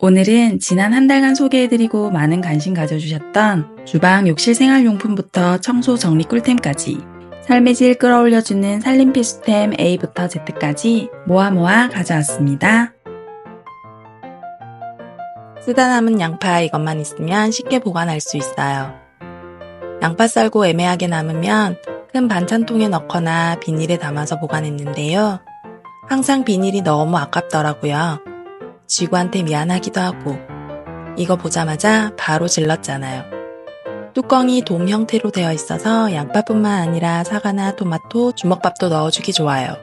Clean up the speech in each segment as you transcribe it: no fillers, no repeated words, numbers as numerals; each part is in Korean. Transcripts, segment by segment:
오늘은 지난 한 달간 소개해드리고 많은 관심 가져주셨던 주방 욕실 생활용품부터 청소 정리 꿀템까지 삶의 질 끌어올려주는 살림 필수템 A부터 Z까지 모아 가져왔습니다. 쓰다 남은 양파 이것만 있으면 쉽게 보관할 수 있어요. 양파 썰고 애매하게 남으면 큰 반찬통에 넣거나 비닐에 담아서 보관했는데요. 항상 비닐이 너무 아깝더라고요. 지구한테 미안하기도 하고 이거 보자마자 바로 질렀잖아요. 뚜껑이 돔 형태로 되어 있어서 양파뿐만 아니라 사과나 토마토, 주먹밥도 넣어주기 좋아요.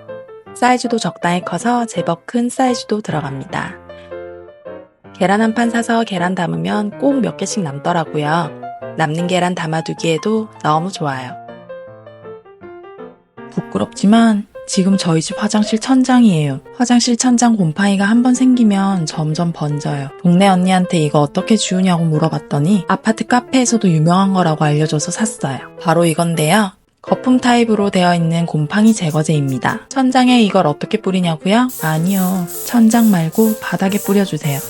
사이즈도 적당히 커서 제법 큰 사이즈도 들어갑니다. 계란 한 판 사서 계란 담으면 꼭 몇 개씩 남더라고요. 남는 계란 담아두기에도 너무 좋아요. 부끄럽지만 지금 저희 집 화장실 천장이에요. 화장실 천장 곰팡이가 한번 생기면 점점 번져요. 동네 언니한테 이거 어떻게 지우냐고 물어봤더니 아파트 카페에서도 유명한 거라고 알려줘서 샀어요. 바로 이건데요. 거품 타입으로 되어 있는 곰팡이 제거제입니다. 천장에 이걸 어떻게 뿌리냐고요? 아니요. 천장 말고 바닥에 뿌려주세요.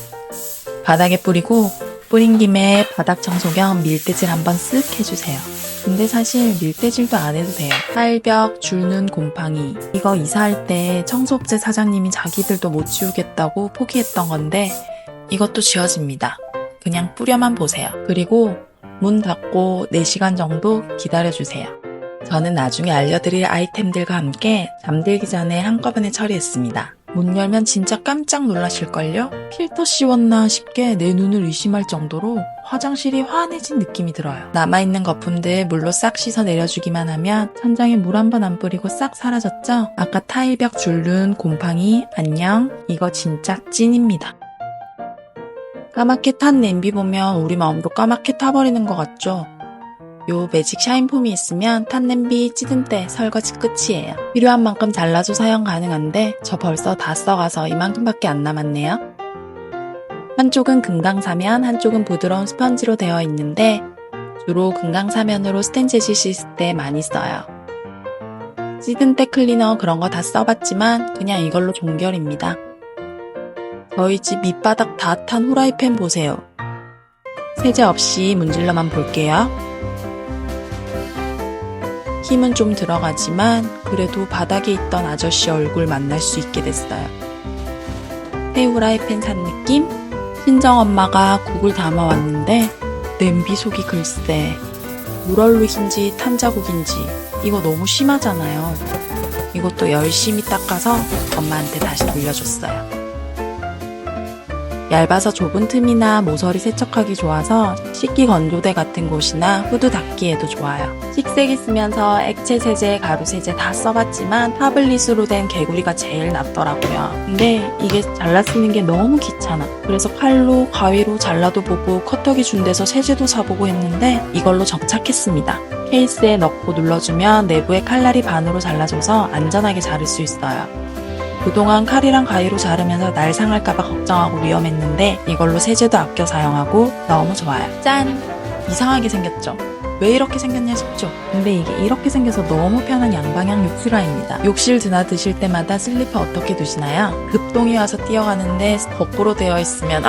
바닥에 뿌리고 뿌린 김에 바닥 청소 겸 밀대질 한번 쓱 해주세요. 근데 사실 밀대질도 안 해도 돼요. 타일벽, 줄눈, 곰팡이 이거 이사할 때 청소업체 사장님이 자기들도 못 지우겠다고 포기했던 건데 이것도 지워집니다. 그냥 뿌려만 보세요. 그리고 문 닫고 4시간 정도 기다려주세요. 저는 나중에 알려드릴 아이템들과 함께 잠들기 전에 한꺼번에 처리했습니다. 문 열면 진짜 깜짝 놀라실걸요? 필터 씌웠나 싶게 내 눈을 의심할 정도로 화장실이 환해진 느낌이 들어요. 남아있는 거품들 물로 싹 씻어 내려주기만 하면 천장에 물 한 번 안 뿌리고 싹 사라졌죠? 아까 타일벽 줄눈, 곰팡이 안녕. 이거 진짜 찐입니다. 까맣게 탄 냄비 보면 우리 마음도 까맣게 타버리는 것 같죠? 요 매직 샤인폼이 있으면 탄 냄비 찌든 때 설거지 끝이에요. 필요한 만큼 잘라서 사용 가능한데 저 벌써 다 써가서 이만큼밖에 안 남았네요. 한쪽은 금강사면, 한쪽은 부드러운 스펀지로 되어 있는데 주로 금강사면으로 스텐 재질 씻을 때 많이 써요. 찌든 때 클리너 그런 거 다 써봤지만 그냥 이걸로 종결입니다. 저희 집 밑바닥 다 탄 후라이팬 보세요. 세제 없이 문질러만 볼게요. 힘은 좀 들어가지만 그래도 바닥에 있던 아저씨 얼굴 만날 수 있게 됐어요. 새 후라이팬 산 느낌? 친정엄마가 국을 담아왔는데 냄비 속이 글쎄 물얼룩인지 탄자국인지 이거 너무 심하잖아요. 이것도 열심히 닦아서 엄마한테 다시 돌려줬어요. 얇아서 좁은 틈이나 모서리 세척하기 좋아서 식기 건조대 같은 곳이나 후드 닦기에도 좋아요. 식세기 쓰면서 액체 세제, 가루 세제 다 써봤지만 타블릿으로 된 개구리가 제일 낫더라고요. 근데 이게 잘라 쓰는 게 너무 귀찮아. 그래서 칼로, 가위로 잘라도 보고 커터기 준 데서 세제도 사보고 했는데 이걸로 정착했습니다. 케이스에 넣고 눌러주면 내부에 칼날이 반으로 잘라줘서 안전하게 자를 수 있어요. 그동안 칼이랑 가위로 자르면서 날 상할까봐 걱정하고 위험했는데 이걸로 세제도 아껴 사용하고 너무 좋아요. 짠! 이상하게 생겼죠? 왜 이렇게 생겼냐 싶죠? 근데 이게 이렇게 생겨서 너무 편한 양방향 욕실화입니다. 욕실 드나드실 때마다 슬리퍼 어떻게 두시나요? 급동이 와서 뛰어가는데 거꾸로 되어 있으면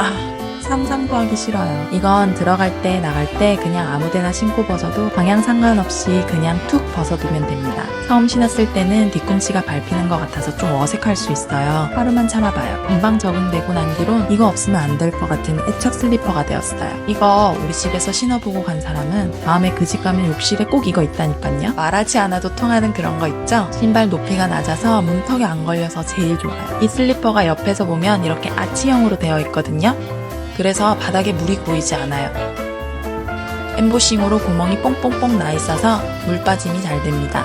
상상도 하기 싫어요. 이건 들어갈 때 나갈 때 그냥 아무데나 신고 벗어도 방향 상관없이 그냥 툭 벗어두면 됩니다. 처음 신었을 때는 뒤꿈치가 밟히는 것 같아서 좀 어색할 수 있어요. 하루만 참아봐요. 금방 적응되고 난 뒤론 이거 없으면 안 될 것 같은 애착 슬리퍼가 되었어요. 이거 우리 집에서 신어보고 간 사람은 다음에 그 집 가면 욕실에 꼭 이거 있다니까요. 말하지 않아도 통하는 그런 거 있죠? 신발 높이가 낮아서 문턱에 안 걸려서 제일 좋아요. 이 슬리퍼가 옆에서 보면 이렇게 아치형으로 되어 있거든요. 그래서 바닥에 물이 고이지 않아요. 엠보싱으로 구멍이 뽕뽕뽕 나 있어서 물 빠짐이 잘 됩니다.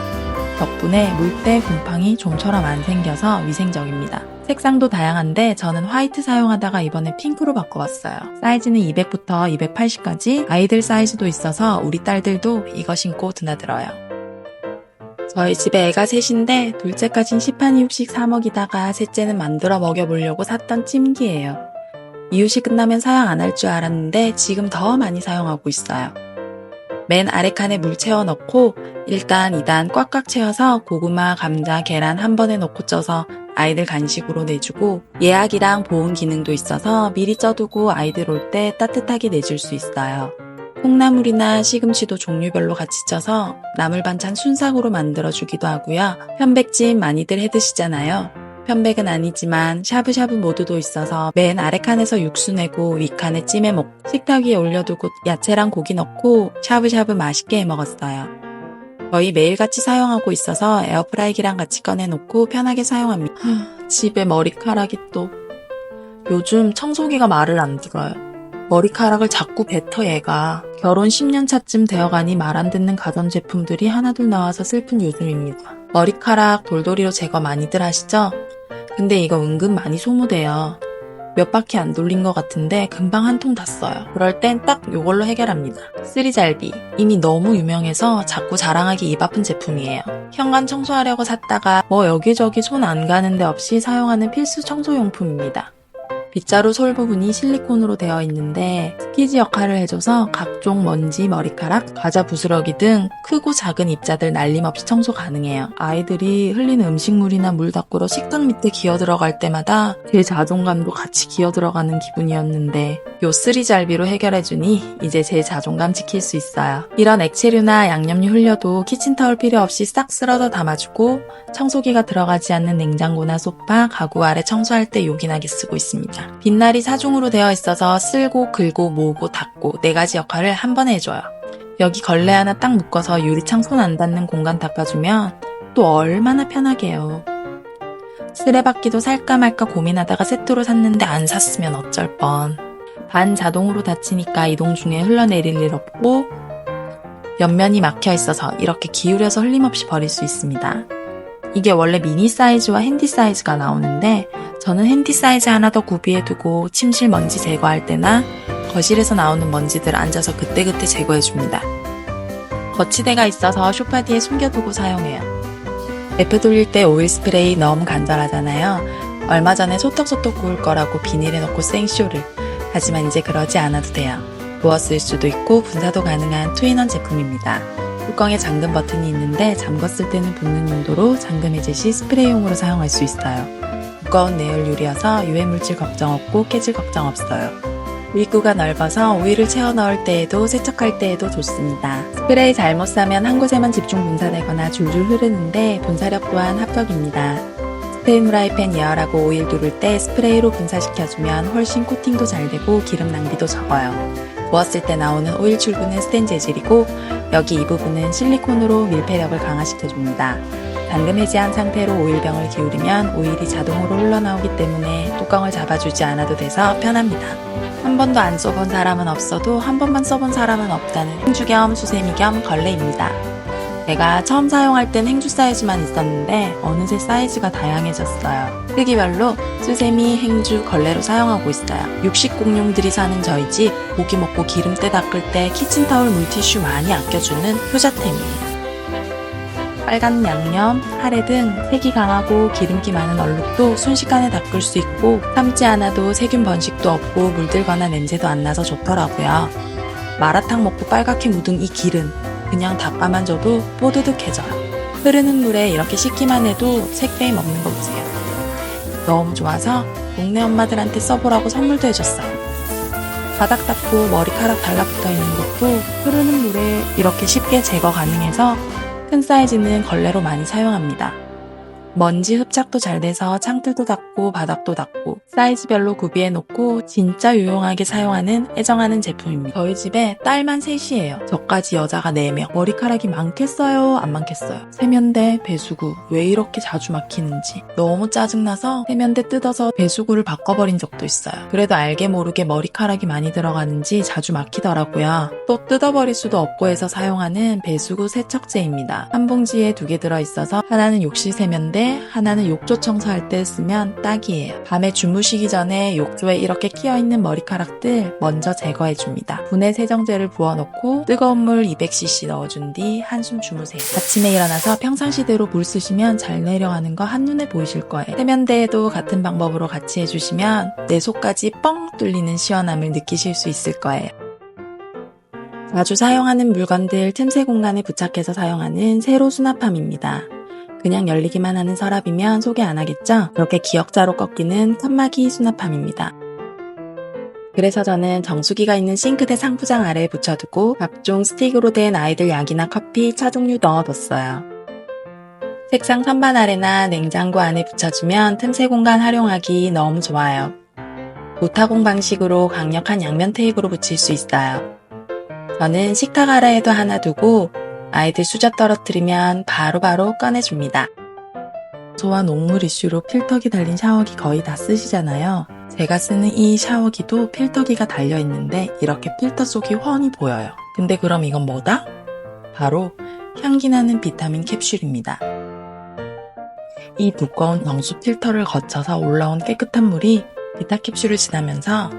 덕분에 물때 곰팡이 좀처럼 안 생겨서 위생적입니다. 색상도 다양한데 저는 화이트 사용하다가 이번에 핑크로 바꿔봤어요. 사이즈는 200부터 280까지 아이들 사이즈도 있어서 우리 딸들도 이거 신고 드나들어요. 저희 집에 애가 셋인데 둘째까진 시판 이유식 사 먹이다가 셋째는 만들어 먹여보려고 샀던 찜기예요. 이유식 끝나면 사용 안 할 줄 알았는데 지금 더 많이 사용하고 있어요. 맨 아래 칸에 물 채워 넣고 1단, 2단 꽉꽉 채워서 고구마, 감자, 계란 한 번에 넣고 쪄서 아이들 간식으로 내주고 예약이랑 보온 기능도 있어서 미리 쪄두고 아이들 올 때 따뜻하게 내줄 수 있어요. 콩나물이나 시금치도 종류별로 같이 쪄서 나물 반찬 순삭으로 만들어주기도 하고요. 편백찜 많이들 해드시잖아요. 편백은 아니지만 샤브샤브 모드도 있어서 맨 아래 칸에서 육수 내고 위 칸에 찜해 먹고 식탁 위에 올려두고 야채랑 고기 넣고 샤브샤브 맛있게 해 먹었어요. 거의 매일같이 사용하고 있어서 에어프라이기랑 같이 꺼내놓고 편하게 사용합니다. 집에 머리카락이 또 요즘 청소기가 말을 안 들어요. 머리카락을 자꾸 뱉어 얘가. 결혼 10년 차쯤 되어가니 말 안 듣는 가전제품들이 하나둘 나와서 슬픈 요즘입니다. 머리카락 돌돌이로 제거 많이들 하시죠? 근데 이거 은근 많이 소모돼요. 몇 바퀴 안 돌린 것 같은데 금방 한 통 다 써요. 그럴 땐 딱 요걸로 해결합니다. 쓰리잘비. 이미 너무 유명해서 자꾸 자랑하기 입 아픈 제품이에요. 현관 청소하려고 샀다가 뭐 여기저기 손 안 가는 데 없이 사용하는 필수 청소용품입니다. 빗자루 솔 부분이 실리콘으로 되어 있는데 스키지 역할을 해줘서 각종 먼지, 머리카락, 과자 부스러기 등 크고 작은 입자들 날림없이 청소 가능해요. 아이들이 흘리는 음식물이나 물 닦으러 식탁 밑에 기어 들어갈 때마다 제 자존감도 같이 기어 들어가는 기분이었는데 요 쓰리잘비로 해결해주니 이제 제 자존감 지킬 수 있어요. 이런 액체류나 양념류 흘려도 키친타올 필요 없이 싹 쓸어서 담아주고 청소기가 들어가지 않는 냉장고나 소파, 가구 아래 청소할 때 요긴하게 쓰고 있습니다. 빛날이 4중으로 되어 있어서 쓸고, 긁고, 모으고, 닦고 4가지 역할을 한 번에 해줘요. 여기 걸레 하나 딱 묶어서 유리창 손 안 닿는 공간 닦아주면 또 얼마나 편하게요. 쓰레받기도 살까 말까 고민하다가 세트로 샀는데 안 샀으면 어쩔 뻔. 반자동으로 닫히니까 이동 중에 흘러내릴 일 없고 옆면이 막혀 있어서 이렇게 기울여서 흘림없이 버릴 수 있습니다. 이게 원래 미니 사이즈와 핸디 사이즈가 나오는데 저는 핸디 사이즈 하나 더 구비해두고 침실 먼지 제거할 때나 거실에서 나오는 먼지들 앉아서 그때그때 제거해줍니다. 거치대가 있어서 소파 뒤에 숨겨두고 사용해요. 레프 돌릴 때 오일 스프레이 너무 간절하잖아요. 얼마 전에 소떡소떡 구울 거라고 비닐에 넣고 생쇼를. 하지만 이제 그러지 않아도 돼요. 부어 쓸 수도 있고 분사도 가능한 투인원 제품입니다. 뚜껑에 잠금 버튼이 있는데 잠궜을 때는 붓는 용도로 잠금 해제 시 스프레이용으로 사용할 수 있어요. 두꺼운 내열 유리여서 유해물질 걱정 없고 깨질 걱정 없어요. 입구가 넓어서 오일을 채워 넣을 때에도 세척할 때에도 좋습니다. 스프레이 잘못 싸면 한 곳에만 집중 분사되거나 줄줄 흐르는데 분사력 또한 합격입니다. 스테인 후라이팬 예열하고 오일 두를 때 스프레이로 분사시켜주면 훨씬 코팅도 잘 되고 기름 낭비도 적어요. 부었을 때 나오는 오일 출구는 스텐 재질이고 여기 이 부분은 실리콘으로 밀폐력을 강화시켜줍니다. 잠금 해제한 상태로 오일병을 기울이면 오일이 자동으로 흘러나오기 때문에 뚜껑을 잡아주지 않아도 돼서 편합니다. 한 번도 안 써본 사람은 없어도 한 번만 써본 사람은 없다는 행주 겸 수세미 겸 걸레입니다. 제가 처음 사용할 땐 행주 사이즈만 있었는데 어느새 사이즈가 다양해졌어요. 크기별로 수세미, 행주, 걸레로 사용하고 있어요. 육식 공룡들이 사는 저희 집 고기 먹고 기름때 닦을 때 키친타올 물티슈 많이 아껴주는 효자템이에요. 빨간 양념, 카레 등 색이 강하고 기름기 많은 얼룩도 순식간에 닦을 수 있고 삶지 않아도 세균 번식도 없고 물들거나 냄새도 안 나서 좋더라고요. 마라탕 먹고 빨갛게 묻은 이 기름 그냥 닦아만 줘도 뽀드득해져요. 흐르는 물에 이렇게 씻기만 해도 색배임 없는 거 보세요. 너무 좋아서 동네 엄마들한테 써보라고 선물도 해줬어요. 바닥 닦고 머리카락 달라붙어 있는 것도 흐르는 물에 이렇게 쉽게 제거 가능해서 큰 사이즈는 걸레로 많이 사용합니다. 먼지 흡착도 잘 돼서 창틀도 닦고 바닥도 닦고 사이즈별로 구비해놓고 진짜 유용하게 사용하는 애정하는 제품입니다. 저희 집에 딸만 셋이에요. 저까지 여자가 4명. 머리카락이 많겠어요? 안 많겠어요? 세면대, 배수구 왜 이렇게 자주 막히는지 너무 짜증나서 세면대 뜯어서 배수구를 바꿔버린 적도 있어요. 그래도 알게 모르게 머리카락이 많이 들어가는지 자주 막히더라고요. 또 뜯어버릴 수도 없고 해서 사용하는 배수구 세척제입니다. 한 봉지에 2개 들어있어서 하나는 욕실 세면대 하나는 욕조 청소할 때 쓰면 딱이에요. 밤에 주무시기 전에 욕조에 이렇게 끼어있는 머리카락들 먼저 제거해줍니다. 분해 세정제를 부어놓고 뜨거운 물 200cc 넣어준 뒤 한숨 주무세요. 아침에 일어나서 평상시대로 물 쓰시면 잘 내려가는 거 한눈에 보이실 거예요. 세면대에도 같은 방법으로 같이 해주시면 내 속까지 뻥 뚫리는 시원함을 느끼실 수 있을 거예요. 자주 사용하는 물건들 틈새 공간에 부착해서 사용하는 세로 수납함입니다. 그냥 열리기만 하는 서랍이면 소개 안 하겠죠? 이렇게 기역자로 꺾이는 칸막이 수납함입니다. 그래서 저는 정수기가 있는 싱크대 상부장 아래에 붙여두고 각종 스틱으로 된 아이들 약이나 커피, 차 종류 넣어뒀어요. 책상 선반 아래나 냉장고 안에 붙여주면 틈새 공간 활용하기 너무 좋아요. 모타공 방식으로 강력한 양면 테이프로 붙일 수 있어요. 저는 식탁 아래에도 하나 두고 아이들 수저 떨어뜨리면 바로바로 꺼내줍니다. 소와 녹물 이슈로 필터기 달린 샤워기 거의 다 쓰시잖아요. 제가 쓰는 이 샤워기도 필터기가 달려있는데 이렇게 필터 속이 훤히 보여요. 근데 그럼 이건 뭐다? 바로 향기나는 비타민 캡슐입니다. 이 두꺼운 정수 필터를 거쳐서 올라온 깨끗한 물이 비타 캡슐을 지나면서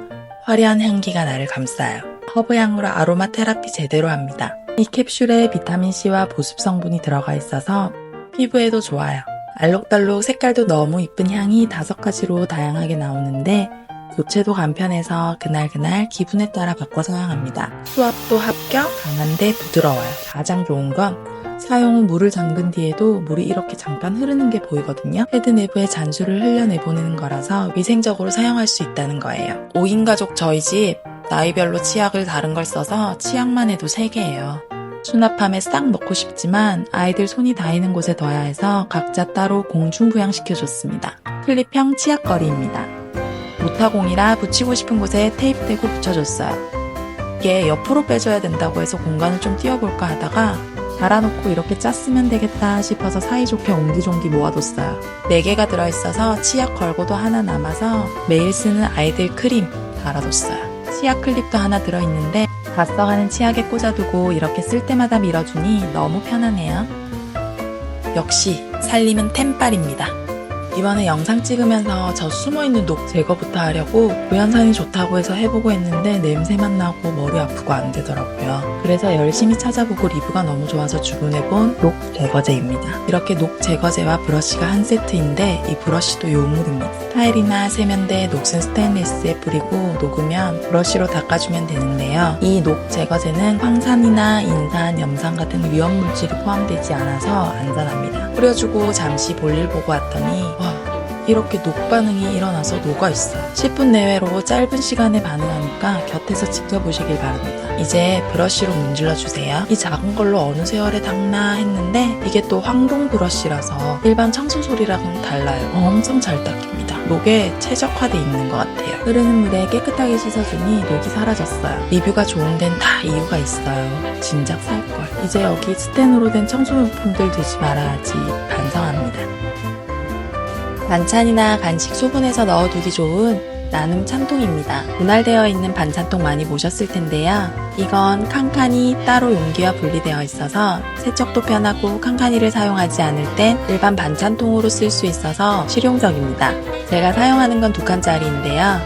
화려한 향기가 나를 감싸요. 허브향으로 아로마 테라피 제대로 합니다. 이 캡슐에 비타민C와 보습 성분이 들어가 있어서 피부에도 좋아요. 알록달록 색깔도 너무 이쁜 향이 5가지로 다양하게 나오는데 교체도 간편해서 그날그날 기분에 따라 바꿔 사용합니다. 수압도 합격, 강한데 부드러워요. 가장 좋은 건 사용 후 물을 잠근 뒤에도 물이 이렇게 잠깐 흐르는 게 보이거든요. 헤드 내부에 잔수를 흘려내보내는 거라서 위생적으로 사용할 수 있다는 거예요. 5인 가족 저희 집 나이별로 치약을 다른 걸 써서 치약만 해도 3개예요. 수납함에 싹 넣고 싶지만 아이들 손이 닿이는 곳에 둬야 해서 각자 따로 공중부양시켜줬습니다. 클립형 치약거리입니다. 모타공이라 붙이고 싶은 곳에 테이프 대고 붙여줬어요. 이게 옆으로 빼줘야 된다고 해서 공간을 좀 띄워볼까 하다가 달아놓고 이렇게 짰으면 되겠다 싶어서 사이좋게 옹기종기 모아뒀어요. 4개가 들어있어서 치약 걸고도 하나 남아서 매일 쓰는 아이들 크림 달아뒀어요. 치약 클립도 하나 들어있는데 다 써가는 치약에 꽂아두고 이렇게 쓸 때마다 밀어주니 너무 편하네요. 역시 살림은 템빨입니다. 이번에 영상 찍으면서 저 숨어있는 녹 제거부터 하려고 구연산이 좋다고 해서 해보고 했는데 냄새만 나고 머리 아프고 안 되더라고요. 그래서 열심히 찾아보고 리뷰가 너무 좋아서 주문해본 녹 제거제입니다. 이렇게 녹 제거제와 브러쉬가 한 세트인데 이 브러쉬도 요물입니다. 타일이나 세면대, 녹슨 스테인리스에 뿌리고 녹으면 브러쉬로 닦아주면 되는데요. 이 녹 제거제는 황산이나 인산, 염산 같은 위험물질이 포함되지 않아서 안전합니다. 뿌려주고 잠시 볼일 보고 왔더니 와, 이렇게 녹 반응이 일어나서 녹아있어요. 10분 내외로 짧은 시간에 반응하니까 곁에서 지켜보시길 바랍니다. 이제 브러쉬로 문질러주세요. 이 작은 걸로 어느 세월에 닦나 했는데 이게 또 황동 브러쉬라서 일반 청소솔이랑은 달라요. 엄청 잘 닦입니다. 녹에 최적화돼 있는 것 같아요. 흐르는 물에 깨끗하게 씻어주니 녹이 사라졌어요. 리뷰가 좋은 데는 다 이유가 있어요. 진작 살걸. 이제 여기 스텐으로 된 청소용품들 두지 말아야지 반성합니다. 반찬이나 간식 소분해서 넣어두기 좋은 나눔 찬통입니다. 분할되어 있는 반찬통 많이 보셨을 텐데요. 이건 칸칸이 따로 용기와 분리되어 있어서 세척도 편하고 칸칸이를 사용하지 않을 땐 일반 반찬통으로 쓸 수 있어서 실용적입니다. 제가 사용하는 건 2칸짜리인데요.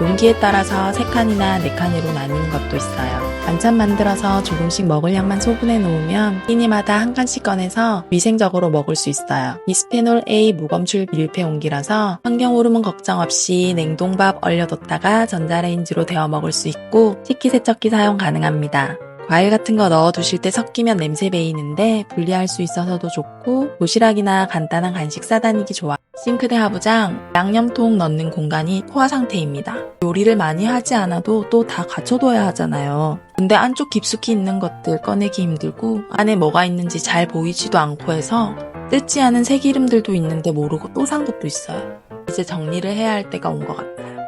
용기에 따라서 3칸이나 4칸으로 나뉘는 것도 있어요. 반찬 만들어서 조금씩 먹을 양만 소분해 놓으면 끼니마다 한 칸씩 꺼내서 위생적으로 먹을 수 있어요. 비스페놀 A 무검출 밀폐 용기라서 환경 호르몬 걱정 없이 냉동밥 얼려뒀다가 전자레인지로 데워 먹을 수 있고 식기세척기 사용 가능합니다. 과일 같은 거 넣어두실 때 섞이면 냄새 배이는데 분리할 수 있어서도 좋고 도시락이나 간단한 간식 싸다니기 좋아. 싱크대 하부장, 양념통 넣는 공간이 포화 상태입니다. 요리를 많이 하지 않아도 또 다 갖춰둬야 하잖아요. 근데 안쪽 깊숙이 있는 것들 꺼내기 힘들고 안에 뭐가 있는지 잘 보이지도 않고 해서 뜯지 않은 새기름들도 있는데 모르고 또 산 것도 있어요. 이제 정리를 해야 할 때가 온 것 같아요.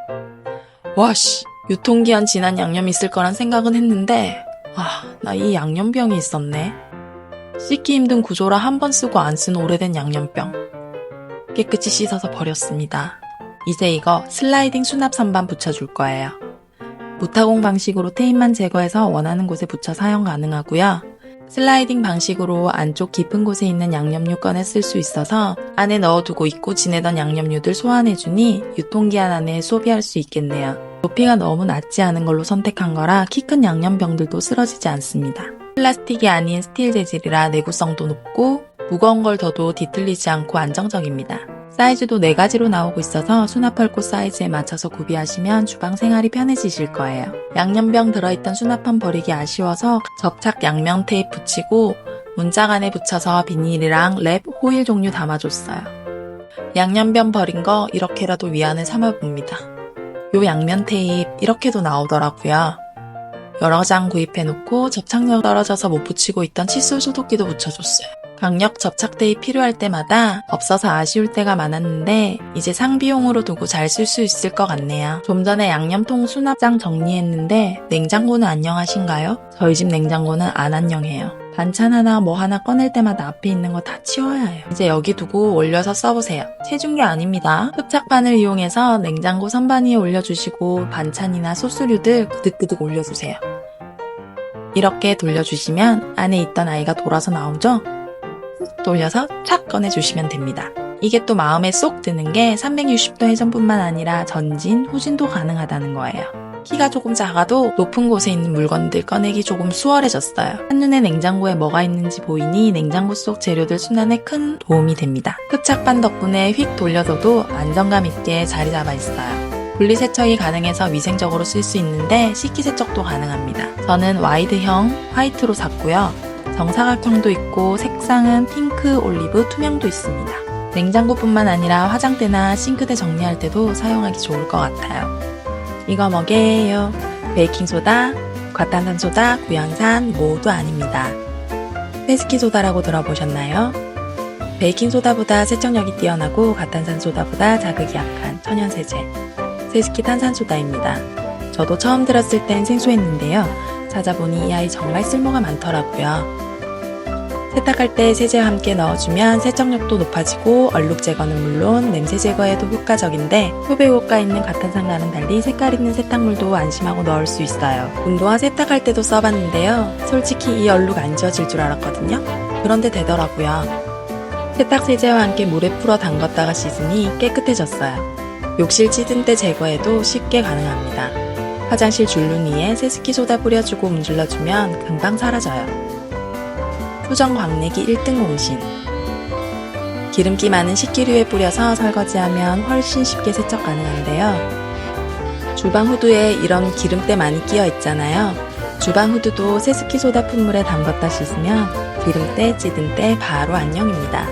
와씨, 유통기한 지난 양념 있을 거란 생각은 했는데 나 이 양념병이 있었네. 씻기 힘든 구조라 한 번 쓰고 안 쓴 오래된 양념병. 깨끗이 씻어서 버렸습니다. 이제 이거 슬라이딩 수납 선반 붙여줄 거예요. 모타공 방식으로 테이프만 제거해서 원하는 곳에 붙여 사용 가능하고요. 슬라이딩 방식으로 안쪽 깊은 곳에 있는 양념류 꺼내 쓸 수 있어서 안에 넣어두고 잊고 지내던 양념류들 소환해주니 유통기한 안에 소비할 수 있겠네요. 높이가 너무 낮지 않은 걸로 선택한 거라 키 큰 양념병들도 쓰러지지 않습니다. 플라스틱이 아닌 스틸 재질이라 내구성도 높고 무거운 걸 둬도 뒤틀리지 않고 안정적입니다. 사이즈도 4가지로 나오고 있어서 수납할 곳 사이즈에 맞춰서 구비하시면 주방 생활이 편해지실 거예요. 양념병 들어있던 수납함 버리기 아쉬워서 접착 양면 테이프 붙이고 문짝 안에 붙여서 비닐이랑 랩, 호일 종류 담아줬어요. 양념변 버린 거 이렇게라도 위안을 삼아봅니다. 요 양면 테이프 이렇게도 나오더라고요. 여러 장 구입해놓고 접착력 떨어져서 못 붙이고 있던 칫솔 소독기도 붙여줬어요. 강력 접착 테이프 필요할 때마다 없어서 아쉬울 때가 많았는데 이제 상비용으로 두고 잘 쓸 수 있을 것 같네요. 좀 전에 양념통 수납장 정리했는데 냉장고는 안녕하신가요? 저희 집 냉장고는 안 안녕해요. 반찬 하나 뭐 하나 꺼낼 때마다 앞에 있는 거 다 치워야 해요. 이제 여기 두고 올려서 써보세요. 체중계 아닙니다. 흡착판을 이용해서 냉장고 선반 위에 올려주시고 반찬이나 소스류들 그득그득 올려주세요. 이렇게 돌려주시면 안에 있던 아이가 돌아서 나오죠? 꾹 돌려서 착 꺼내주시면 됩니다. 이게 또 마음에 쏙 드는 게 360도 회전뿐만 아니라 전진, 후진도 가능하다는 거예요. 키가 조금 작아도 높은 곳에 있는 물건들 꺼내기 조금 수월해졌어요. 한눈에 냉장고에 뭐가 있는지 보이니 냉장고 속 재료들 순환에 큰 도움이 됩니다. 흡착반 덕분에 휙 돌려둬도 안정감 있게 자리 잡아 있어요. 분리세척이 가능해서 위생적으로 쓸 수 있는데 식기세척도 가능합니다. 저는 와이드형 화이트로 샀고요. 정사각형도 있고 색상은 핑크, 올리브, 투명도 있습니다. 냉장고뿐만 아니라 화장대나 싱크대 정리할 때도 사용하기 좋을 것 같아요. 이거 뭐게요? 베이킹소다, 과탄산소다, 구연산 모두 아닙니다. 페스키소다라고 들어보셨나요? 베이킹소다보다 세척력이 뛰어나고 과탄산소다보다 자극이 약한 천연세제, 세스키 탄산소다입니다. 저도 처음 들었을 땐 생소했는데요. 찾아보니 이 아이 정말 쓸모가 많더라고요. 세탁할 때 세제와 함께 넣어주면 세척력도 높아지고 얼룩 제거는 물론 냄새 제거에도 효과적인데 효배 효과 있는 과탄산과는 달리 색깔 있는 세탁물도 안심하고 넣을 수 있어요. 운동화 세탁할 때도 써봤는데요. 솔직히 이 얼룩 안 지워질 줄 알았거든요. 그런데 되더라고요. 세탁 세제와 함께 물에 풀어 담갔다가 씻으니 깨끗해졌어요. 욕실 찌든 때 제거해도 쉽게 가능합니다. 화장실 줄눈 위에 세스키 소다 뿌려주고 문질러주면 금방 사라져요. 수정 광내기 1등 공신. 기름기 많은 식기류에 뿌려서 설거지하면 훨씬 쉽게 세척 가능한데요. 주방 후드에 이런 기름때 많이 끼어 있잖아요. 주방 후드도 세스키 소다 푼물에 담갔다 씻으면 기름때, 찌든 때 바로 안녕입니다.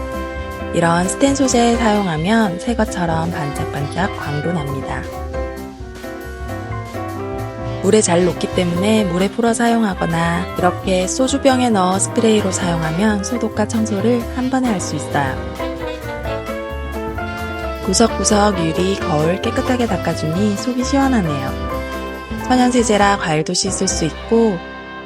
이런 스텐 소재 사용하면 새 것처럼 반짝반짝 광도 납니다. 물에 잘 녹기 때문에 물에 풀어 사용하거나 이렇게 소주병에 넣어 스프레이로 사용하면 소독과 청소를 한 번에 할 수 있어요. 구석구석 유리, 거울 깨끗하게 닦아주니 속이 시원하네요. 천연세제라 과일도 씻을 수 있고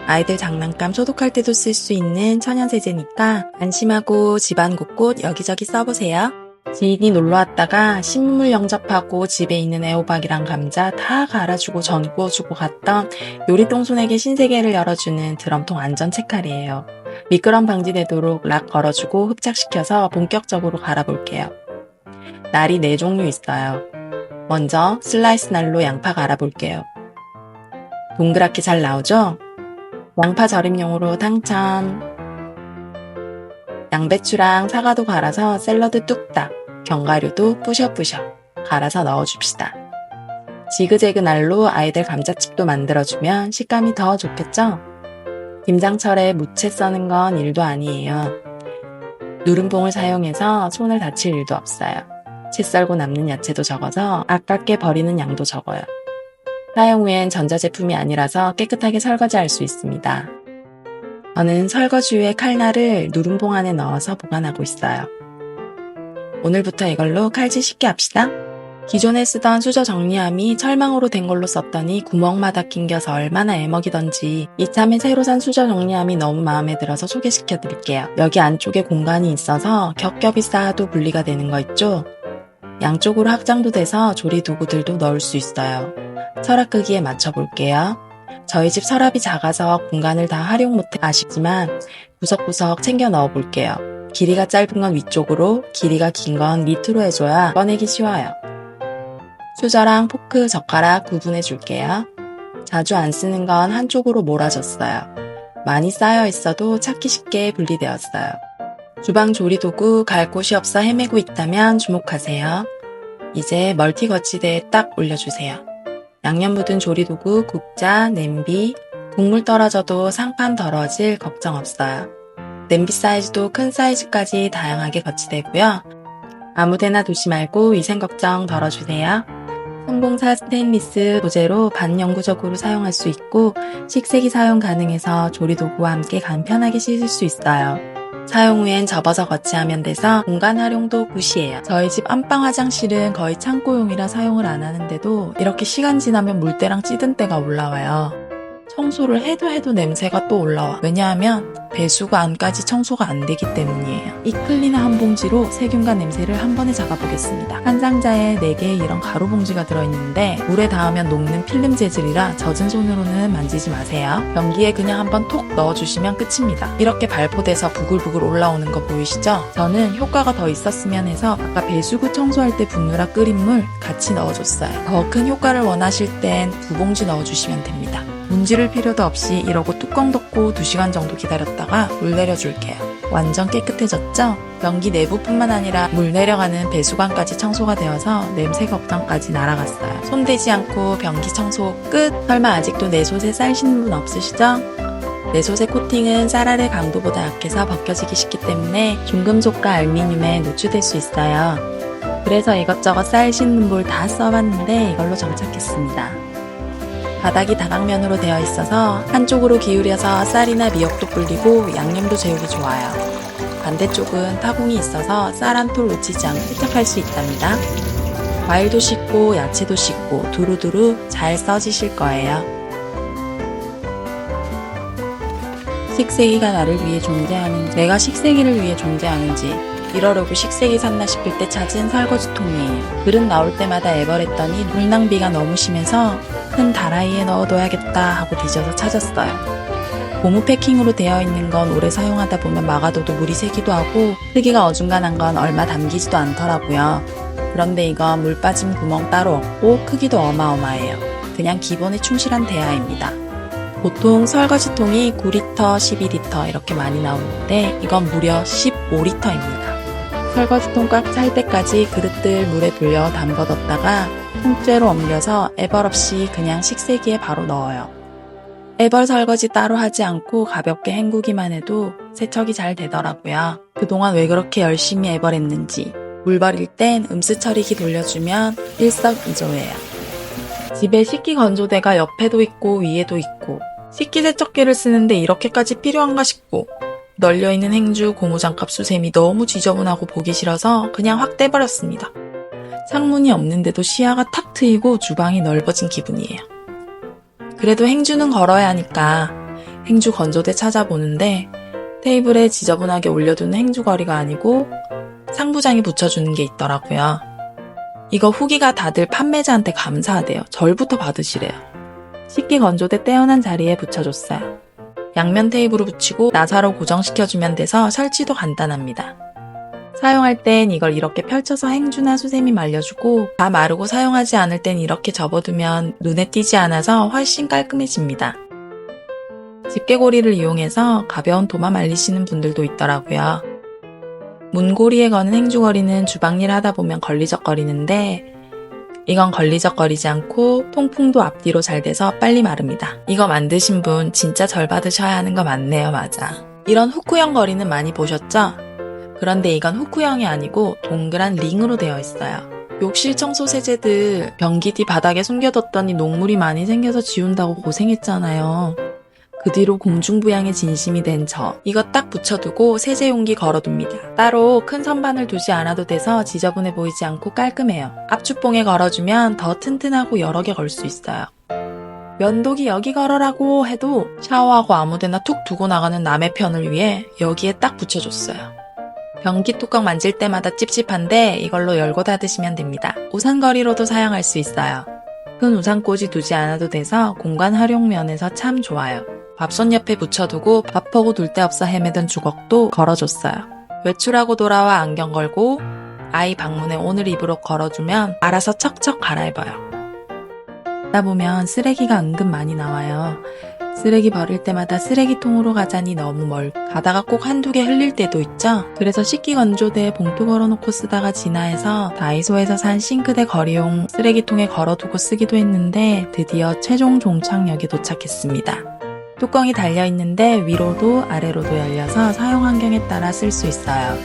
아이들 장난감 소독할 때도 쓸 수 있는 천연세제니까 안심하고 집안 곳곳 여기저기 써보세요. 지인이 놀러왔다가 신문물 영접하고 집에 있는 애호박이랑 감자 다 갈아주고 전 구워주고 갔던 요리똥손에게 신세계를 열어주는 드럼통 안전 채칼이에요. 미끄럼 방지되도록 락 걸어주고 흡착시켜서 본격적으로 갈아볼게요. 날이 4종류 있어요. 먼저 슬라이스 날로 양파 갈아볼게요. 동그랗게 잘 나오죠? 양파 절임용으로 당천. 양배추랑 사과도 갈아서 샐러드 뚝딱, 견과류도 뿌셔뿌셔 갈아서 넣어줍시다. 지그재그 날로 아이들 감자칩도 만들어주면 식감이 더 좋겠죠? 김장철에 무채 써는 건 일도 아니에요. 누름봉을 사용해서 손을 다칠 일도 없어요. 채 썰고 남는 야채도 적어서 아깝게 버리는 양도 적어요. 사용 후엔 전자제품이 아니라서 깨끗하게 설거지할 수 있습니다. 저는 설거지 후에 칼날을 누름봉 안에 넣어서 보관하고 있어요. 오늘부터 이걸로 칼질 쉽게 합시다. 기존에 쓰던 수저 정리함이 철망으로 된 걸로 썼더니 구멍마다 낑겨서 얼마나 애먹이던지 이참에 새로 산 수저 정리함이 너무 마음에 들어서 소개시켜드릴게요. 여기 안쪽에 공간이 있어서 겹겹이 쌓아도 분리가 되는 거 있죠? 양쪽으로 확장도 돼서 조리 도구들도 넣을 수 있어요. 서랍 크기에 맞춰볼게요. 저희 집 서랍이 작아서 공간을 다 활용 못해 아쉽지만 구석구석 챙겨 넣어볼게요. 길이가 짧은 건 위쪽으로, 길이가 긴 건 밑으로 해줘야 꺼내기 쉬워요. 수저랑 포크, 젓가락 구분해 줄게요. 자주 안 쓰는 건 한쪽으로 몰아줬어요. 많이 쌓여 있어도 찾기 쉽게 분리되었어요. 주방 조리도구 갈 곳이 없어 헤매고 있다면 주목하세요. 이제 멀티 거치대에 딱 올려주세요. 양념 묻은 조리도구, 국자, 냄비, 국물 떨어져도 상판 더러워질 걱정 없어요. 냄비 사이즈도 큰 사이즈까지 다양하게 거치되고요. 아무데나 두지 말고 위생 걱정 덜어주세요. 성공사 스테인리스 소재로 반영구적으로 사용할 수 있고 식세기 사용 가능해서 조리도구와 함께 간편하게 씻을 수 있어요. 사용 후엔 접어서 거치하면 돼서 공간 활용도 굿이에요. 저희 집 안방 화장실은 거의 창고용이라 사용을 안 하는데도 이렇게 시간 지나면 물때랑 찌든 때가 올라와요. 청소를 해도 냄새가 또 올라와. 왜냐하면 배수구 안까지 청소가 안 되기 때문이에요. 이 클리너 한 봉지로 세균과 냄새를 한 번에 잡아보겠습니다. 한 상자에 4개의 이런 가루 봉지가 들어있는데 물에 닿으면 녹는 필름 재질이라 젖은 손으로는 만지지 마세요. 변기에 그냥 한번 톡 넣어주시면 끝입니다. 이렇게 발포돼서 부글부글 올라오는 거 보이시죠? 저는 효과가 더 있었으면 해서 아까 배수구 청소할 때 붓느라 끓인 물 같이 넣어줬어요. 더 큰 효과를 원하실 땐 2봉지 넣어주시면 됩니다. 문지를 필요도 없이 이러고 뚜껑 덮고 2시간 정도 기다렸다가 물 내려줄게요. 완전 깨끗해졌죠? 변기 내부뿐만 아니라 물 내려가는 배수관까지 청소가 되어서 냄새 걱정까지 날아갔어요. 손대지 않고 변기 청소 끝! 설마 아직도 내솥에 쌀 씻는 분 없으시죠? 내솥의 코팅은 쌀알의 강도보다 약해서 벗겨지기 쉽기 때문에 중금속과 알루미늄에 노출될 수 있어요. 그래서 이것저것 쌀 씻는 볼 다 써봤는데 이걸로 정착했습니다. 바닥이 다각면으로 되어 있어서 한쪽으로 기울여서 쌀이나 미역도 불리고 양념도 재우기 좋아요. 반대쪽은 타공이 있어서 쌀 한 톨 놓치지 않고 세척할 수 있답니다. 과일도 씻고 야채도 씻고 두루두루 잘 써지실 거예요. 식세기가 나를 위해 존재하는지, 내가 식세기를 위해 존재하는지 이러려고 식세기 샀나 싶을 때 찾은 설거지통이에요. 그릇 나올 때마다 애벌했더니 물 낭비가 너무 심해서 큰 다라이에 넣어둬야겠다 하고 뒤져서 찾았어요. 고무 패킹으로 되어 있는 건 오래 사용하다 보면 막아둬도 물이 새기도 하고 크기가 어중간한 건 얼마 담기지도 않더라고요. 그런데 이건 물 빠짐 구멍 따로 없고 크기도 어마어마해요. 그냥 기본에 충실한 대야입니다. 보통 설거지통이 9리터, 12리터 이렇게 많이 나오는데 이건 무려 15리터입니다. 설거지통 꽉 찰 때까지 그릇들 물에 불려 담궈뒀다가 통째로 옮겨서 애벌 없이 그냥 식세기에 바로 넣어요. 애벌 설거지 따로 하지 않고 가볍게 헹구기만 해도 세척이 잘 되더라고요. 그동안 왜 그렇게 열심히 애벌했는지 물 버릴 땐 음수처리기 돌려주면 일석이조예요. 집에 식기 건조대가 옆에도 있고 위에도 있고 식기세척기를 쓰는데 이렇게까지 필요한가 싶고 널려있는 행주, 고무장갑, 수세미 너무 지저분하고 보기 싫어서 그냥 확 떼버렸습니다. 창문이 없는데도 시야가 탁 트이고 주방이 넓어진 기분이에요. 그래도 행주는 걸어야 하니까 행주 건조대 찾아보는데 테이블에 지저분하게 올려두는 행주거리가 아니고 상부장이 붙여주는 게 있더라고요. 이거 후기가 다들 판매자한테 감사하대요. 절부터 받으시래요. 식기 건조대 떼어난 자리에 붙여줬어요. 양면 테이프로 붙이고 나사로 고정시켜주면 돼서 설치도 간단합니다. 사용할 땐 이걸 이렇게 펼쳐서 행주나 수세미 말려주고 다 마르고 사용하지 않을 땐 이렇게 접어두면 눈에 띄지 않아서 훨씬 깔끔해집니다. 집게고리를 이용해서 가벼운 도마 말리시는 분들도 있더라고요. 문고리에 거는 행주거리는 주방일 하다 보면 걸리적거리는데 이건 걸리적거리지 않고 통풍도 앞뒤로 잘 돼서 빨리 마릅니다. 이거 만드신 분 진짜 절 받으셔야 하는 거 맞네요. 맞아. 이런 후크형 거리는 많이 보셨죠? 그런데 이건 후크형이 아니고 동그란 링으로 되어 있어요. 욕실 청소 세제들 변기 뒤 바닥에 숨겨뒀더니 녹물이 많이 생겨서 지운다고 고생했잖아요. 그 뒤로 공중부양에 진심이 된 저. 이거 딱 붙여두고 세제 용기 걸어둡니다. 따로 큰 선반을 두지 않아도 돼서 지저분해 보이지 않고 깔끔해요. 압축봉에 걸어주면 더 튼튼하고 여러 개 걸 수 있어요. 면도기 여기 걸어라고 해도 샤워하고 아무데나 툭 두고 나가는 남의 편을 위해 여기에 딱 붙여줬어요. 변기 뚜껑 만질 때마다 찝찝한데 이걸로 열고 닫으시면 됩니다. 우산거리로도 사용할 수 있어요. 큰 우산꽂이 두지 않아도 돼서 공간 활용 면에서 참 좋아요. 밥솥 옆에 붙여두고 밥하고 둘 데 없어 헤매던 주걱도 걸어줬어요. 외출하고 돌아와 안경 걸고 아이 방문에 오늘 입으로 걸어주면 알아서 척척 갈아입어요. 하다 보면 쓰레기가 은근 많이 나와요. 쓰레기 버릴 때마다 쓰레기통으로 가자니 너무 멀고 가다가 꼭 한두 개 흘릴 때도 있죠. 그래서 식기 건조대에 봉투 걸어놓고 쓰다가 진화해서 다이소에서 산 싱크대 거리용 쓰레기통에 걸어두고 쓰기도 했는데 드디어 최종 종착역에 도착했습니다. 뚜껑이 달려있는데 위로도 아래로도 열려서 사용 환경에 따라 쓸 수 있어요.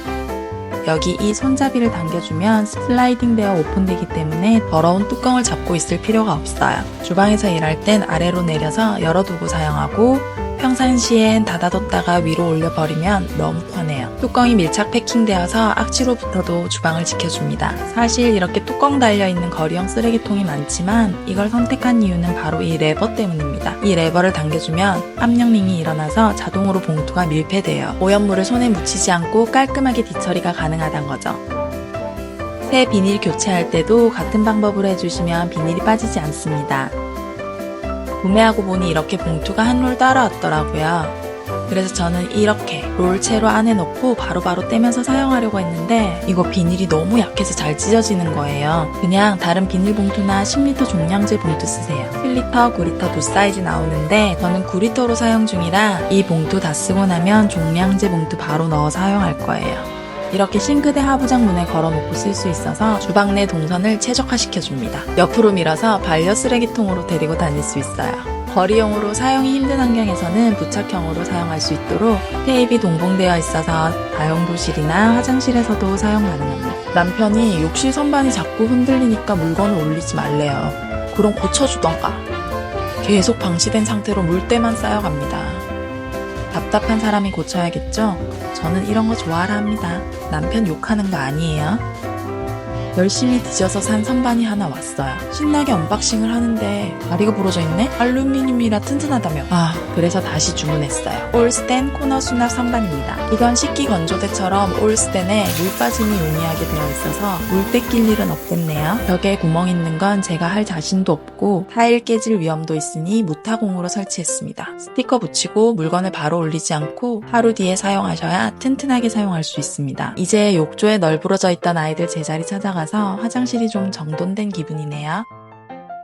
여기 이 손잡이를 당겨주면 슬라이딩 되어 오픈되기 때문에 더러운 뚜껑을 잡고 있을 필요가 없어요. 주방에서 일할 땐 아래로 내려서 열어두고 사용하고 평상시엔 닫아뒀다가 위로 올려버리면 너무 편해요. 뚜껑이 밀착 패킹되어서 악취로부터도 주방을 지켜줍니다. 사실 이렇게 뚜껑 달려있는 거리형 쓰레기통이 많지만 이걸 선택한 이유는 바로 이 레버 때문입니다. 이 레버를 당겨주면 압력링이 일어나서 자동으로 봉투가 밀폐돼요. 오염물을 손에 묻히지 않고 깔끔하게 뒤처리가 가능하단 거죠. 새 비닐 교체할 때도 같은 방법으로 해주시면 비닐이 빠지지 않습니다. 구매하고 보니 이렇게 봉투가 한 롤 따라왔더라고요. 그래서 저는 이렇게 롤채로 안에 넣고 바로바로 떼면서 사용하려고 했는데 이거 비닐이 너무 약해서 잘 찢어지는 거예요. 그냥 다른 비닐봉투나 10리터 종량제 봉투 쓰세요. 7리터, 9리터 두 사이즈 나오는데 저는 9리터로 사용 중이라 이 봉투 다 쓰고 나면 종량제 봉투 바로 넣어 사용할 거예요. 이렇게 싱크대 하부장 문에 걸어놓고 쓸 수 있어서 주방 내 동선을 최적화시켜줍니다. 옆으로 밀어서 반려 쓰레기통으로 데리고 다닐 수 있어요. 거리용으로 사용이 힘든 환경에서는 부착형으로 사용할 수 있도록 테이프가 동봉되어 있어서 다용도실이나 화장실에서도 사용 가능합니다. 남편이 욕실 선반이 자꾸 흔들리니까 물건을 올리지 말래요. 그럼 고쳐주던가. 계속 방치된 상태로 물때만 쌓여갑니다. 답답한 사람이 고쳐야겠죠? 저는 이런 거 좋아라 합니다. 남편 욕하는 거 아니에요. 열심히 뒤져서 산 선반이 하나 왔어요. 신나게 언박싱을 하는데 다리가 부러져 있네? 알루미늄이라 튼튼하다며. 그래서 다시 주문했어요. 올스텐 코너 수납 선반입니다. 이건 식기 건조대처럼 올스텐에 물 빠짐이 용이하게 되어 있어서 물때 낄 일은 없겠네요. 벽에 구멍 있는 건 제가 할 자신도 없고 타일 깨질 위험도 있으니 무타공으로 설치했습니다. 스티커 붙이고 물건을 바로 올리지 않고 하루 뒤에 사용하셔야 튼튼하게 사용할 수 있습니다. 이제 욕조에 널브러져 있던 아이들 제자리 찾아가 화장실이 좀 정돈된 기분이네요.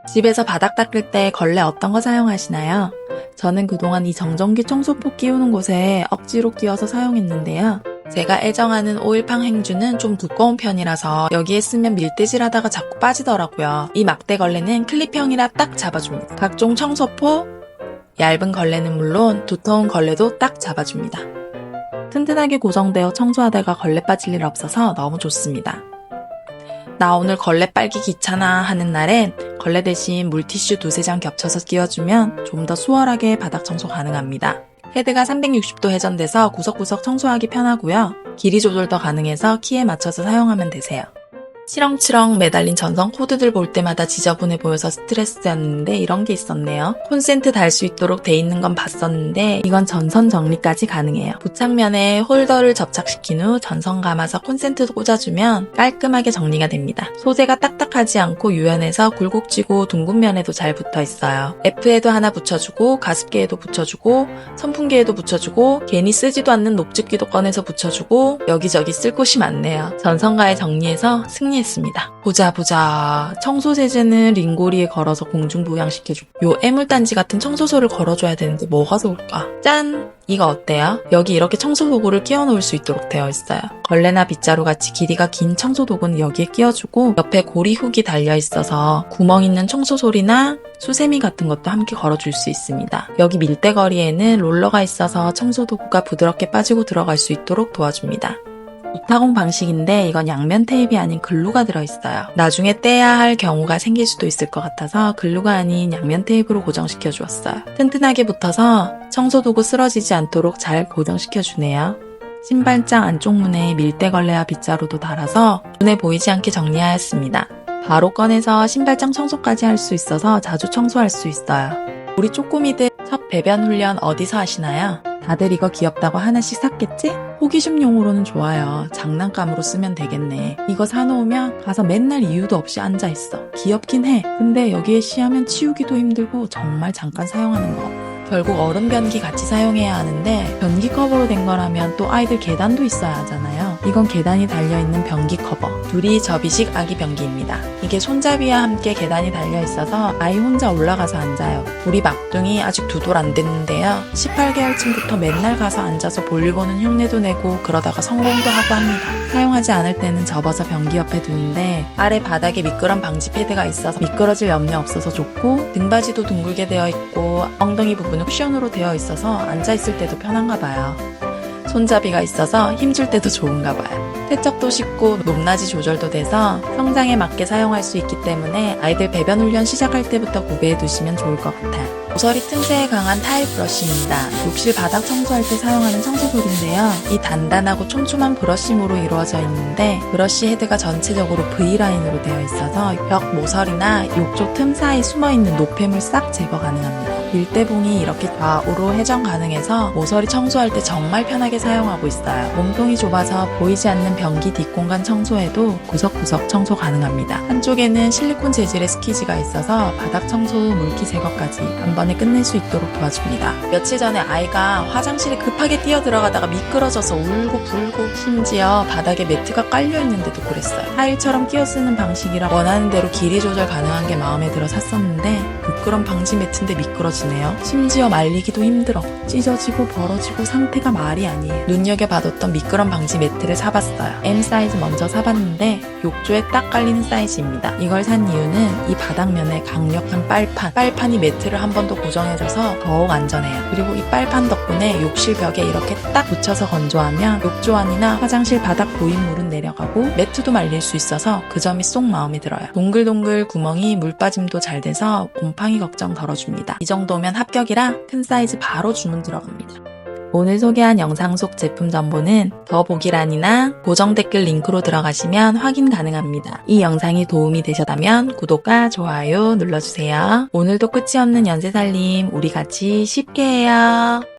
집에서 바닥 닦을 때 걸레 어떤 거 사용하시나요? 저는 그동안 이 정전기 청소포 끼우는 곳에 억지로 끼워서 사용했는데요. 제가 애정하는 오일팡 행주는 좀 두꺼운 편이라서 여기에 쓰면 밀대질 하다가 자꾸 빠지더라고요. 이 막대 걸레는 클립형이라 딱 잡아줍니다. 각종 청소포, 얇은 걸레는 물론 두터운 걸레도 딱 잡아줍니다. 튼튼하게 고정되어 청소하다가 걸레 빠질 일 없어서 너무 좋습니다. 나 오늘 걸레 빨기 귀찮아 하는 날엔 걸레 대신 물티슈 두세 장 겹쳐서 끼워주면 좀 더 수월하게 바닥 청소 가능합니다. 헤드가 360도 회전돼서 구석구석 청소하기 편하고요. 길이 조절도 가능해서 키에 맞춰서 사용하면 되세요. 치렁치렁 매달린 전선 코드들 볼 때마다 지저분해 보여서 스트레스였는데 이런 게 있었네요. 콘센트 달 수 있도록 돼 있는 건 봤었는데 이건 전선 정리까지 가능해요. 부착면에 홀더를 접착시킨 후 전선 감아서 콘센트 꽂아주면 깔끔하게 정리가 됩니다. 소재가 딱딱하지 않고 유연해서 굴곡지고 둥근 면에도 잘 붙어 있어요. F에도 하나 붙여주고 가습기에도 붙여주고 선풍기에도 붙여주고 괜히 쓰지도 않는 녹즙기도 꺼내서 붙여주고 여기저기 쓸 곳이 많네요. 전선가에 정리해서 승리했습니다. 보자. 청소 세제는 링고리에 걸어서 공중부양시켜주고 요 애물단지 같은 청소소를 걸어줘야 되는데 뭐가 좋을까? 짠! 이거 어때요? 여기 이렇게 청소도구를 끼워 놓을 수 있도록 되어 있어요. 걸레나 빗자루 같이 길이가 긴 청소도구는 여기에 끼워주고 옆에 고리 훅이 달려 있어서 구멍 있는 청소솔이나 수세미 같은 것도 함께 걸어줄 수 있습니다. 여기 밀대거리에는 롤러가 있어서 청소도구가 부드럽게 빠지고 들어갈 수 있도록 도와줍니다. 무타공 방식인데 이건 양면 테이프가 아닌 글루가 들어있어요. 나중에 떼야 할 경우가 생길 수도 있을 것 같아서 글루가 아닌 양면 테이프로 고정시켜 주었어요. 튼튼하게 붙어서 청소도구 쓰러지지 않도록 잘 고정시켜 주네요. 신발장 안쪽 문에 밀대걸레와 빗자루도 달아서 눈에 보이지 않게 정리하였습니다. 바로 꺼내서 신발장 청소까지 할 수 있어서 자주 청소할 수 있어요. 우리 쪼꼬미들 첫 배변 훈련 어디서 하시나요? 다들 이거 귀엽다고 하나씩 샀겠지? 호기심용으로는 좋아요. 장난감으로 쓰면 되겠네. 이거 사놓으면 가서 맨날 이유도 없이 앉아있어. 귀엽긴 해. 근데 여기에 씨하면 치우기도 힘들고 정말 잠깐 사용하는 거. 결국 얼음 변기 같이 사용해야 하는데 변기 커버로 된 거라면 또 아이들 계단도 있어야 하잖아요. 이건 계단이 달려있는 변기 커버. 둘이 접이식 아기 변기입니다. 이게 손잡이와 함께 계단이 달려있어서 아이 혼자 올라가서 앉아요. 우리 막둥이 아직 2돌 안 됐는데요. 18개월쯤부터 맨날 가서 앉아서 볼일 보는 흉내도 내고 그러다가 성공도 하고 합니다. 사용하지 않을 때는 접어서 변기 옆에 두는데 아래 바닥에 미끄럼 방지 패드가 있어서 미끄러질 염려 없어서 좋고, 등받이도 둥글게 되어 있고 엉덩이 부분은 쿠션으로 되어 있어서 앉아있을 때도 편한가 봐요. 손잡이가 있어서 힘줄 때도 좋은가 봐요. 세척도 쉽고 높낮이 조절도 돼서 성장에 맞게 사용할 수 있기 때문에 아이들 배변 훈련 시작할 때부터 구비해 두시면 좋을 것 같아요. 모서리 틈새에 강한 타일 브러쉬입니다. 욕실 바닥 청소할 때 사용하는 청소솔인데요. 이 단단하고 촘촘한 브러쉬무로 이루어져 있는데 브러쉬 헤드가 전체적으로 V라인으로 되어 있어서 벽 모서리나 욕조 틈 사이 숨어있는 노폐물 싹 제거 가능합니다. 밀대봉이 이렇게 좌우로 회전 가능해서 모서리 청소할 때 정말 편하게 사용하고 있어요. 몸통이 좁아서 보이지 않는 변기 뒷공간 청소에도 구석구석 청소 가능합니다. 한쪽에는 실리콘 재질의 스키지가 있어서 바닥 청소 후 물기 제거까지 한 번에 끝낼 수 있도록 도와줍니다. 며칠 전에 아이가 화장실에 급하게 뛰어 들어가다가 미끄러져서 울고 불고, 심지어 바닥에 매트가 깔려있는데도 그랬어요. 타일처럼 끼워 쓰는 방식이라 원하는 대로 길이 조절 가능한 게 마음에 들어 샀었는데 미끄럼 방지 매트인데 미끄러지네요. 심지어 말리기도 힘들어. 찢어지고 벌어지고 상태가 말이 아니에요. 눈여겨봐뒀던 미끄럼 방지 매트를 사봤어요. M 사이즈 먼저 사봤는데 욕조에 딱 깔리는 사이즈입니다. 이걸 산 이유는 이 바닥면에 강력한 빨판이 매트를 한 번 더 고정해줘서 더욱 안전해요. 그리고 이 빨판 덕분에 욕실 벽에 이렇게 딱 붙여서 건조하면 욕조 안이나 화장실 바닥 고인물은 내려가고 매트도 말릴 수 있어서 그 점이 쏙 마음에 들어요. 동글동글 구멍이 물 빠짐도 잘 돼서 곰팡이 걱정 덜어줍니다. 이 정도면 합격이라 큰 사이즈 바로 주문 들어갑니다. 오늘 소개한 영상 속 제품 정보는 더보기란이나 고정 댓글 링크로 들어가시면 확인 가능합니다. 이 영상이 도움이 되셨다면 구독과 좋아요 눌러주세요. 오늘도 끝이 없는 연쇄살림 우리 같이 쉽게 해요.